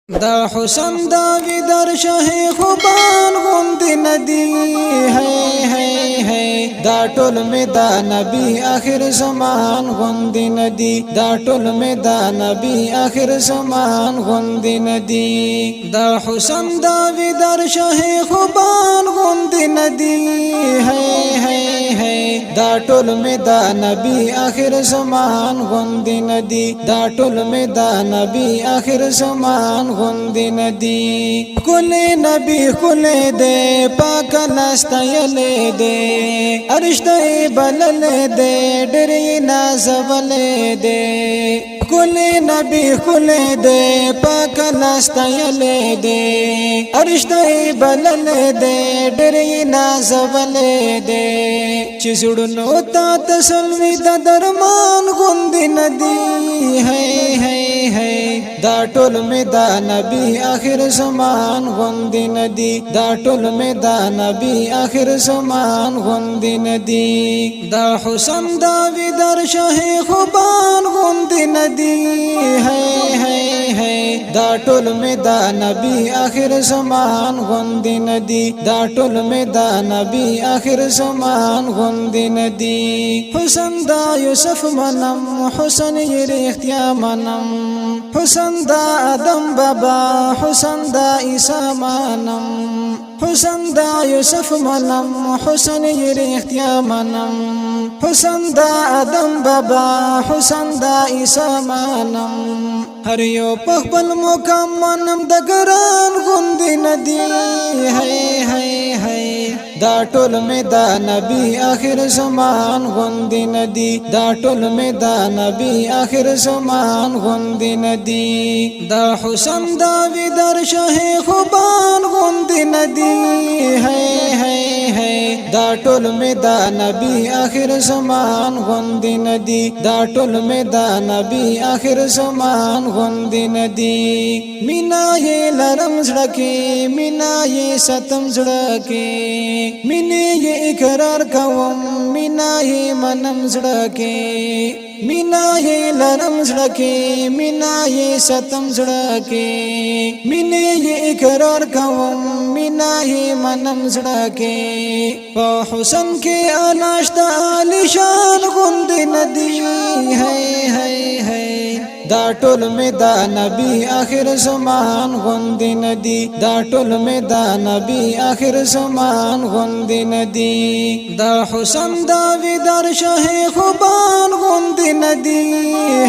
دا حسن داوی در شه خوبان غند ندی ہے دا ټول می دا نبی آخر زمان غند ندی دا ټول می دا نبی آخر زمان غند ندی دا حسن داوی در شه خوبان غند ندی ہے دا ټول می دا نبی آخر زمان غند ندی دا ټول می دا نبی آخر زمان غند ندی کل نبی کل دے پاک لستایل دے ارشتہ بلل دے ڈری نازول دے کل نبی کل دے پاک لستایل دے ارشتہ بلل دے ڈری نازول دے چزڑنو تا تسلوی دا درمان غند ندی ہے دا ټول می دا نبی آخر زمان غند ندی دا ټول می دا نبی آخر زمان غند ندی دا حسن داوی در شه خوبان غند ندی ہے دا ټول می دا نبی آخر زمان غند ندی دا ټول می دا نبی آخر زمان غند ندی حسن دا یوسف منم حسن یری اختیا منم حسن دا آدم بابا حسن دا عیسی منم حسن دا یوسف منم حسن یری اختیا منم حسن دا آدم بابا حسن دا عیسی منم هر یو پخپل مقام منم د ګران غند ندی ہے دا ټول می دا نبی آخر زمان غند ندی دا ټول می دا نبی آخر زمان غند ندی دا حسن داوی در شه خوبان غند ندی ہے دا ټول می دا نبی آخر زمان غند ندی دا ټول می دا نبی آخر زمان غند ندی مینا یہ لرم زړکی مینا یہ ستم زړکی مینے یہ اقرار کوم مینا یہ منم زړکی مینا یہ لرم زړکی مینا یہ ستم زړکی مینے یہ اقرار کوم مینا یہ منم زړکی په حسن کې اناشت علی شان غند ندی ہے دا ټول می دا نبی آخر زمان غند ندی دا ټول می دا نبی آخر زمان غند ندی دا حسن داوی در شه خوبان غند ندی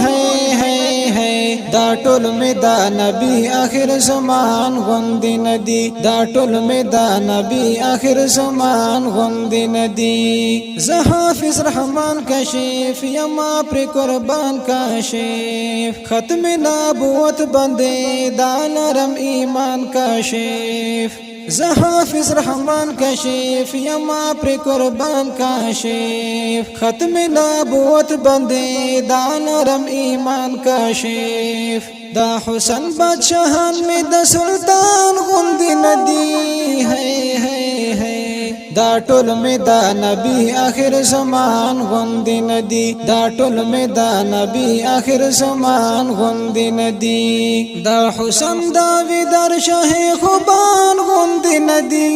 ہے دا ټول می دا نبی آخر زمان غند ندی دا ټول می دا نبی آخر زمان غند ندی زه حافظ رحمان کشف یما پر قربان کشف ختم نبوت بندے دانرم ایمان کشف زه حافظ رحمان کشف یما پر قربان کشف ختم نبوت بندے دانرم ایمان کشف دا حسن بادشاہان میں دا سلطان غند ندی ہے دا ټول می دا نبی آخر زمان غند ندی دا ټول می دا نبی آخر زمان غند ندی دا حسن داوی در شه خوبان غند ندی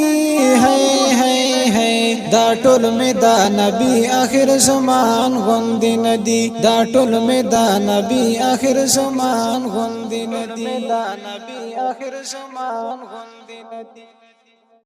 ہے دا ټول می دا نبی آخر زمان غند ندی دا ټول می دا نبی آخر زمان غند ندی دا نبی آخر زمان غند ندی